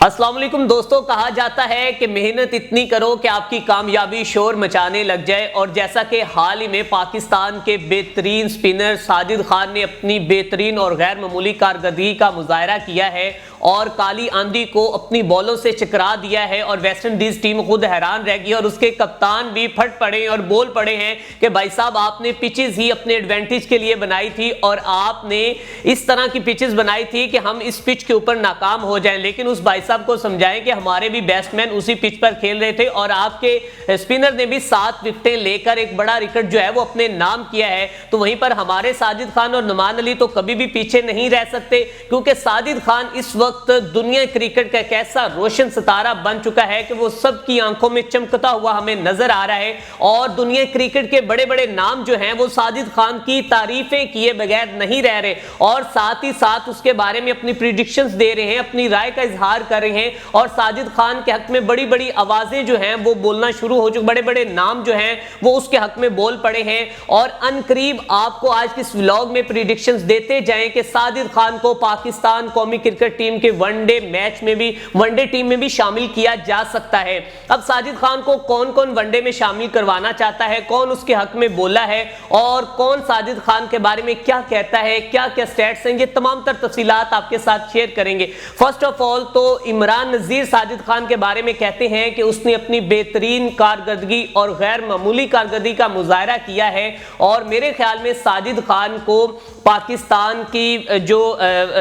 अस्सलाम वालेकुम दोस्तों, कहा जाता है कि मेहनत इतनी करो कि आपकी कामयाबी शोर मचाने लग जाए। और जैसा कि हाल ही में पाकिस्तान के बेहतरीन स्पिनर साजिद खान ने अपनी बेहतरीन और गैर मामूली कारकर्दगी का मुजाहरा किया है और काली आंधी को अपनी बॉलों से चकरा दिया है और वेस्ट इंडीज टीम खुद हैरान रह गई और उसके कप्तान भी फट पड़े और बोल पड़े हैं कि भाई साहब आपने पिचेस ही अपने एडवांटेज के लिए बनाई थी और आपने इस तरह की पिचेस बनाई थी कि हम इस पिच के ऊपर नाकाम हो जाएं। लेकिन उस भाई साहब को समझाएं कि हमारे भी बैट्समैन उसी पिच पर खेल रहे थे और आपके स्पिनर ने भी 7 विकेटें लेकर एक बड़ा रिकॉर्ड जो है वो अपने नाम किया है। तो वहीं पर हमारे साजिद खान और नुमान अली तो कभी भी पीछे नहीं रह सकते, क्योंकि साजिद खान इस वक्त दुनिया क्रिकेट का एक ऐसा रोशन सितारा बन चुका है कि वो सबकी आंखों में चमकता हुआ हमें नजर आ रहा है। और दुनिया क्रिकेट के बड़े बड़े नाम जो हैं वो साजिद खान की तारीफें किए बगैर नहीं रह रहे और साथ ही साथ उसके बारे में अपनी प्रिडिक्शंस दे रहे हैं, अपनी राय का इजहार कर रहे हैं। और साजिद खान के हक में बड़ी बड़ी आवाजें जो हैं वो बोलना शुरू हो चुकी, बड़े बड़े नाम जो हैं वो उसके हक में बोल पड़े हैं। और अनकरीब आपको आज के इस व्लॉग में प्रिडिक्शंस देते जाएं कि साजिद खान को पाकिस्तान कौमी क्रिकेट टीम के वनडे मैच में भी, वनडे टीम में भी शामिल किया जा सकता है। अब साजिद खान को कौन कौन वनडे में शामिल करवाना चाहता है, कौन उसके हक में बोला है और कौन साजिद खान के बारे में क्या कहता है, क्या क्या स्टैट्स हैं, ये तमाम तर तफसीलात आपके साथ शेयर करेंगे। फर्स्ट ऑफ ऑल तो इमरान नजीर साजिद खान के बारे में कहते हैं कि उसने अपनी बेहतरीन कारकर्दगी और गैर मामूली कारकर्दगी का मुजाहरा किया है और मेरे ख्याल में साजिद खान को पाकिस्तान की जो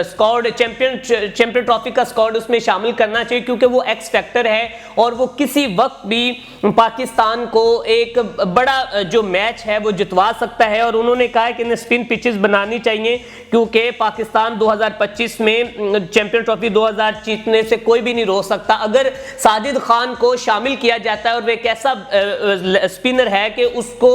स्क्वाड चैंपियन ट्रॉफी का स्क्वाड उसमें शामिल करना चाहिए, क्योंकि वो एक्स फैक्टर है और वो किसी वक्त भी पाकिस्तान को एक बड़ा जो मैच है वो जितवा सकता है। और उन्होंने कहा है कि इन्हें स्पिन पिचेस बनानी चाहिए, क्योंकि पाकिस्तान 2025 में चैंपियन ट्रॉफी 2000 जीतने से कोई भी नहीं रोक सकता। अगर साजिद खान को शामिल किया जाता है और वे एक ऐसा स्पिनर है कि उसको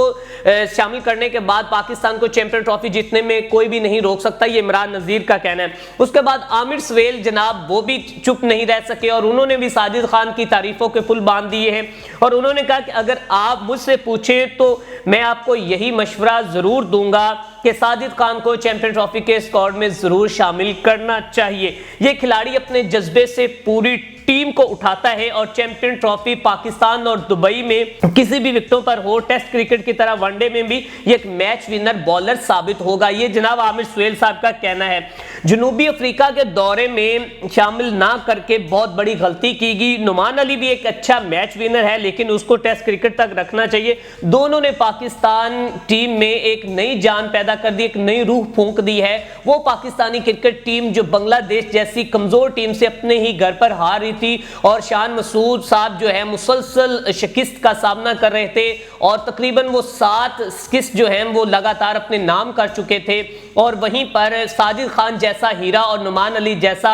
शामिल करने के बाद पाकिस्तान को चैंपियन ट्रॉफी जीतने में कोई भी नहीं रोक सकता, ये इमरान नजीर का कहना है। उसके बाद आमिर सवेल जनाब वो भी चुप नहीं रह सके और उन्होंने भी साजिद खान की तारीफों के पुल बांध दिए हैं और उन्होंने कहा कि अगर आप मुझसे पूछें तो मैं आपको यही मशवरा जरूर दूंगा कि साजिद खान को चैंपियन ट्रॉफी के स्क्वाड में जरूर शामिल करना चाहिए। ये खिलाड़ी अपने जज्बे से पूरी टीम को उठाता है और चैंपियन ट्रॉफी पाकिस्तान और दुबई में किसी भी विकेटों पर हो, टेस्ट क्रिकेट की तरह वनडे में भी ये एक मैच विनर बॉलर साबित होगा, ये जनाब आमिर सवेल साहब का कहना है। जनूबी अफ्रीका के दौरे में शामिल ना करके बहुत बड़ी गलती की गई। नुमान अली भी एक अच्छा मैच विनर है लेकिन उसको टेस्ट क्रिकेट तक रखना चाहिए। दोनों ने पाकिस्तान टीम में एक नई जान पैदा कर दी, एक नई रूह फूंक दी है। वो पाकिस्तानी क्रिकेट टीम जो बांग्लादेश जैसी कमजोर टीम से अपने ही घर पर हार रही थी और शान मसूद साहब जो है मुसलसल शिकस्त का सामना कर रहे थे और तकरीबन वो 7 शिकस्त जो है वो लगातार अपने नाम कर चुके थे। और वहीं पर साजिद खान जैसा हीरा और नुमान अली जैसा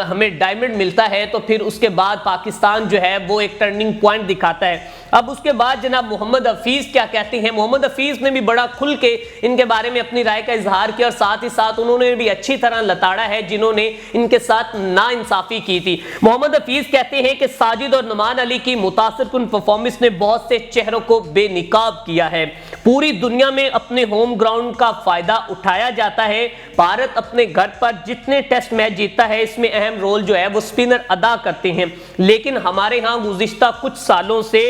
हमें डायमंड मिलता है तो फिर उसके बाद पाकिस्तान जो है वो एक टर्निंग पॉइंट दिखाता है। अब उसके बाद जनाब मोहम्मद हफीज क्या कहते हैं। मोहम्मद हफीज ने भी बड़ा खुल के इनके बारे में अपनी राय का इजहार किया और साथ ही साथ उन्होंने भी अच्छी तरह लताड़ा है जिन्होंने इनके साथ नाइंसाफी की थी। मोहम्मद हफीज कहते हैं कि साजिद और नुमान अली की मुतासिरकुन परफॉर्मेंस ने बहुत से चेहरों को बेनिकाब किया है। पूरी दुनिया में अपने होम ग्राउंड का फायदा उठाया जाता है। भारत अपने घर पर जितने टेस्ट मैच जीतता है इसमें अहम रोल जो है वो स्पिनर अदा करते हैं, लेकिन हमारे यहाँ गुज़िश्ता कुछ सालों से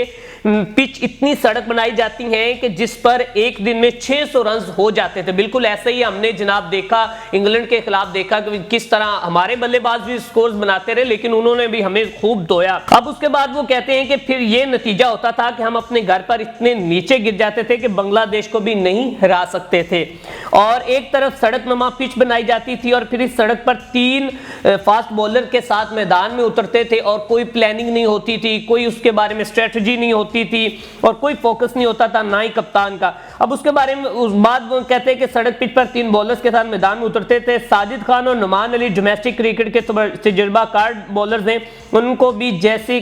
पिच इतनी सड़क बनाई जाती है कि जिस पर एक दिन में 600 रन हो जाते थे। बिल्कुल ऐसे ही हमने जनाब देखा, इंग्लैंड के खिलाफ देखा कि किस तरह हमारे बल्लेबाज भी स्कोर्स बनाते रहे लेकिन उन्होंने भी हमें खूब धोया। अब उसके बाद वो कहते हैं कि फिर ये नतीजा होता था कि हम अपने घर पर इतने नीचे गिर जाते थे कि बांग्लादेश को भी नहीं हरा सकते थे। और एक तरफ सड़क नुमा पिच बनाई जाती थी और फिर इस सड़क पर 3 फास्ट बॉलर के साथ मैदान में उतरते थे और कोई प्लानिंग नहीं होती थी, कोई उसके बारे में स्ट्रेटजी नहीं होती थी और कोई फोकस नहीं होता था, ना ही कप्तान का। अब उसके बारे में उस बाद वो कहते हैं कि सड़क पिच पर 3 बॉलर्स के साथ मैदान में उतरते थे। साजिद खान और नुमान अली डोमेस्टिक क्रिकेट के तजुर्बाकार बॉलर्स हैं, उनको भी जैसी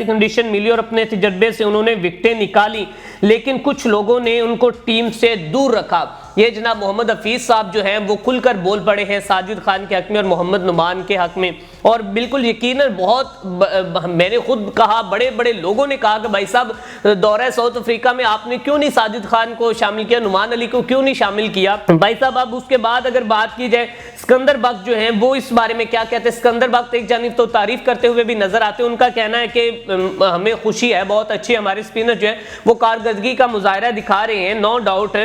कंडीशन मिली और अपने तजर्बे से उन्होंने विकेटें निकाली, लेकिन कुछ लोगों ने उनको टीम से दूर रखा। ये जनाब मोहम्मद हफीज साहब जो हैं वो खुलकर बोल पड़े हैं साजिद खान के हक में और मोहम्मद नुमान के हक में। और बिल्कुल यकीनन बहुत मैंने खुद कहा, बड़े बड़े लोगों ने कहा कि भाई साहब दौरा साउथ अफ्रीका में आपने क्यों नहीं साजिद खान को शामिल किया, नुमान अली को क्यों नहीं शामिल किया। भाई साहब अब उसके बाद अगर बात की जाए सिकंदर बख्श जो हैं वो इस बारे में क्या कहते हैं। सिकंदर बख्श एक जानिब तो तारीफ करते हुए भी नजर आते हैं, उनका कहना है कि हमें खुशी है, बहुत अच्छी हमारे स्पिनर जो है वो कारकर्दगी का मुजाहरा दिखा रहे हैं, नो डाउट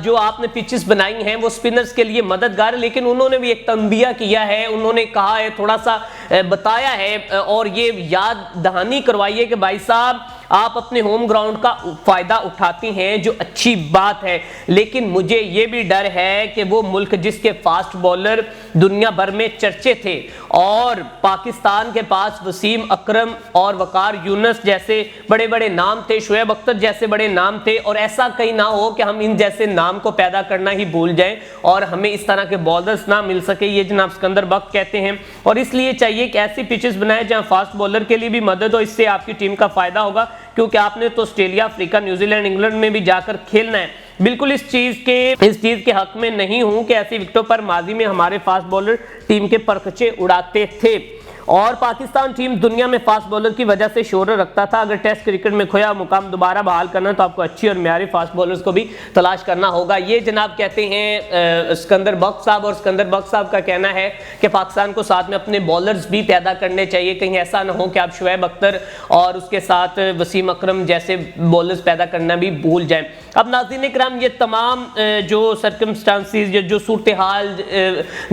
जो आपने पिचेस बनाई हैं वो स्पिनर्स के लिए मददगार है। लेकिन उन्होंने भी एक तंबिया किया है, उन्होंने कहा है, थोड़ा सा बताया है और ये याद दहानी करवाइए कि भाई साहब आप अपने होम ग्राउंड का फायदा उठाती हैं जो अच्छी बात है, लेकिन मुझे ये भी डर है कि वो मुल्क जिसके फास्ट बॉलर दुनिया भर में चर्चे थे और पाकिस्तान के पास वसीम अकरम और वकार यूनुस जैसे बड़े बड़े नाम थे, शुएब अख्तर जैसे बड़े नाम थे, और ऐसा कहीं ना हो कि हम इन जैसे नाम को पैदा करना ही भूल जाएं और हमें इस तरह के बॉलर्स ना मिल सके, ये जनाब सिकंदर बख्श कहते हैं। और इसलिए चाहिए कि ऐसी पिचेस बनाए जहां फास्ट बॉलर के लिए भी मदद हो, इससे आपकी टीम का फायदा होगा, क्योंकि आपने तो ऑस्ट्रेलिया, अफ्रीका, न्यूजीलैंड, इंग्लैंड में भी जाकर खेलना है। बिल्कुल इस चीज के हक में नहीं हूं कि ऐसी विकेटों पर माजी में हमारे फास्ट बॉलर टीम के परखचे उड़ाते थे और पाकिस्तान टीम दुनिया में फास्ट बॉलर की वजह से शोर रखता था। अगर टेस्ट क्रिकेट में खोया मुकाम दोबारा बहाल करना तो आपको अच्छी और म्यारी फास्ट बॉलर्स को भी तलाश करना होगा, ये जनाब कहते हैं सिकंदर बख्श साहब। और सिकंदर बख्श साहब का कहना है कि पाकिस्तान को साथ में अपने बॉलर्स भी पैदा करने चाहिए, कहीं ऐसा ना हो कि आप शुएब अख्तर और उसके साथ वसीम अकरम जैसे बॉलर्स पैदा करना भी भूल जाएं। अब नाज़रीन इकराम, ये तमाम जो सर्कमस्टांसिस, जो सूरत हाल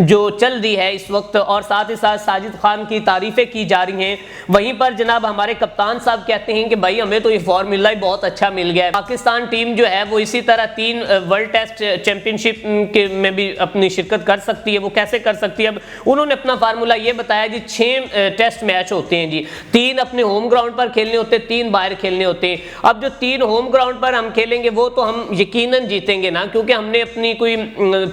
जो चल रही है इस वक्त, और साथ ही साथ साजिद खान की तारीफें की जा रही हैं, वहीं पर जनाब हमारे कप्तान साहब कहते हैं कि भाई हमें तो ये फॉर्मूला ही बहुत अच्छा मिल गया है। पाकिस्तान टीम जो है वो इसी तरह 3 वर्ल्ड टेस्ट चैंपियनशिप के में भी अपनी शिरकत कर सकती है। वो कैसे कर सकती है? अब उन्होंने अपना फार्मूला ये बताया जी, 6 टेस्ट मैच होते हैं जी, 3 अपने होम ग्राउंड पर खेलने होते हैं, 3 बाहर खेलने होते हैं। अब जो 3 होम ग्राउंड पर हम खेलेंगे वो तो हम यकीनन जीतेंगे ना, क्योंकि हमने अपनी कोई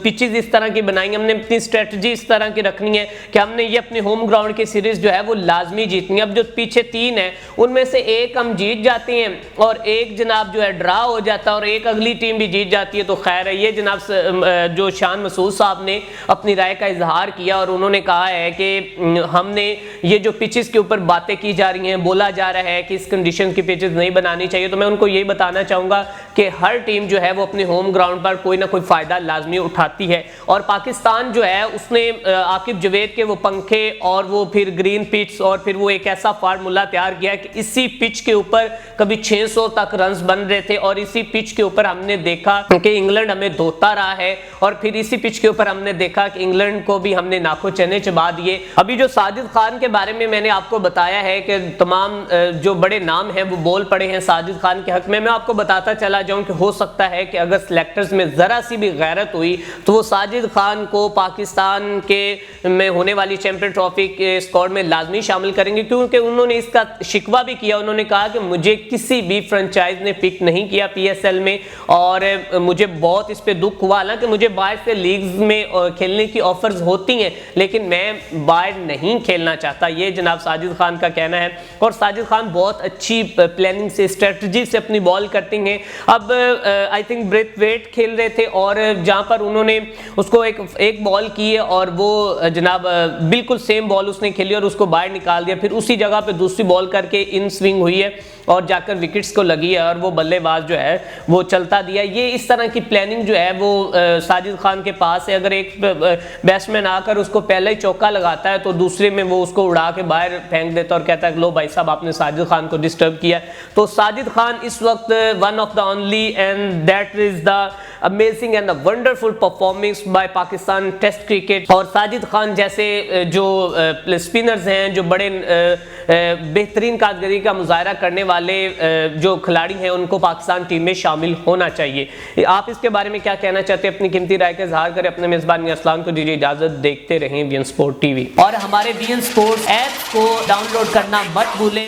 पिचेस इस तरह की बनाई, हमने अपनी स्ट्रेटजी इस तरह की रखनी है कि हमने ये अपने होम ग्राउंड की सीरीज जो है वो लाजमी जीतनी है। अब जो पीछे 3 है उनमें से एक हम जीत जाते हैं और एक जनाब जो है ड्रा हो जाता है और एक अगली टीम भी जीत जाती है तो खैर है। ये जनाब जो शान मसूद साहब ने अपनी राय का इजहार किया और उन्होंने कहा है कि हमने ये जो पिचेस के ऊपर बातें की जा रही हैं, बोला जा रहा है कि इस कंडीशन की पिचेस नहीं बनानी चाहिए, तो मैं उनको यही बताना चाहूँगा कि हर टीम जो है वो अपने होम ग्राउंड पर कोई ना कोई फ़ायदा लाजमी उठाती है। और पाकिस्तान जो है उसने आकिब जवेद के वो पंखे और वो फिर ग्रीन पिच और फिर वो एक ऐसा फार्मूला तैयार किया कि इसी पिच के ऊपर कभी 600 तक रन्स बन रहे थे और इसी पिच के ऊपर हमने देखा कि इंग्लैंड हमें धोता रहा है और फिर इसी पिच के ऊपर हमने देखा कि इंग्लैंड को भी हमने नाखो चने चबा दिए। अभी जो साजिद खान के बारे में मैंने आपको बताया है कि तमाम जो बड़े नाम हैं वो बोल पड़े हैं साजिद खान के हक में, मैं आपको बताता चला जाऊं कि हो सकता है कि अगर सिलेक्टर्स में जरा सी भी गैरत हुई तो वो साजिद खान को पाकिस्तान के में होने वाली चैंपियन ट्रॉफी के स्क्वाड में लाजमी शामिल करेंगे, क्योंकि उन्होंने इसका शिकवा भी किया। उन्होंने कहा कि मुझे किसी भी फ्रेंचाइज ने पिक नहीं किया PSL में और मुझे बहुत इस पे दुख हुआ। हालांकि मुझे बाहर से लीग्स में खेलने की ऑफर्स होती हैं लेकिन मैं बाहर नहीं खेलना चाहता, ये जनाब साजिद खान का कहना है। और साजिद खान बहुत अच्छी प्लानिंग से, स्ट्रेटजी से अपनी बॉल करती हैं। अब आई थिंक ब्रेथ वेट खेल रहे थे और जहां पर उन्होंने उसको एक बॉल की है और वो जनाब बिल्कुल सेम बॉल उसने खेली और उसको बाहर निकाल दिया, फिर उसी जगह पे दूसरी बॉल करके इन स्विंग हुई है और जाकर विकेट्स को लगी है और वो बल्लेबाज जो है वो चलता दिया। ये इस तरह की प्लानिंग जो है वो साजिद खान के पास है। अगर एक बैट्समैन आकर उसको पहले ही चौका लगाता है तो दूसरे में वो उसको उड़ा के बाहर फेंक देता है और कहता है लो भाई साहब आपने साजिद खान को डिस्टर्ब किया। तो साजिद खान इस वक्त one of the only and that is the amazing and the wonderful performance by Pakistan test cricket. और साजिद खान जैसे जो स्पिनर्स हैं, जो बड़े बेहतरीन कारकर्दगी का मुजाहरा करने वाले जो खिलाड़ी हैं, उनको पाकिस्तान टीम में शामिल होना चाहिए। आप इसके बारे में क्या कहना चाहते हैं? अपनी कीमती राय का इजहार करें। अपने मेजबान असलान को दीजिए इजाजत, देखते रहें वीएन स्पोर्ट टीवी और हमारे वीएन स्पोर्ट ऐप को डाउनलोड करना मत भूलें।